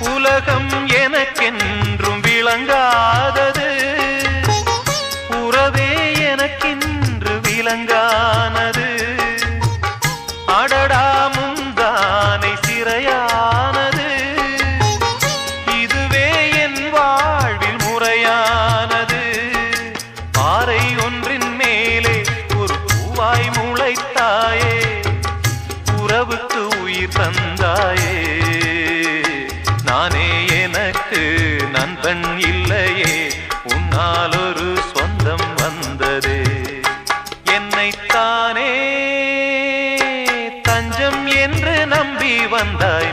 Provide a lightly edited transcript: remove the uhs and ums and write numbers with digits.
உலகம் எனக்கென்றும் விளங்காதது, உறவே எனக்கென்று விளங்கானது. அடடா முந்தானை சிறையானது, இதுவே என் வாழ்வில் முறையானது. பாறை ஒன்றின் மேலே ஒரு பூவாய் முளைத்தாயே, உறவுக்கு உயிர் தந்தாயே. நானே எனக்கு நண்பன் இல்லையே, உன்னால் ஒரு சொந்தம் வந்ததே. என்னைத்தானே தஞ்சம் என்று நம்பி வந்தாய்.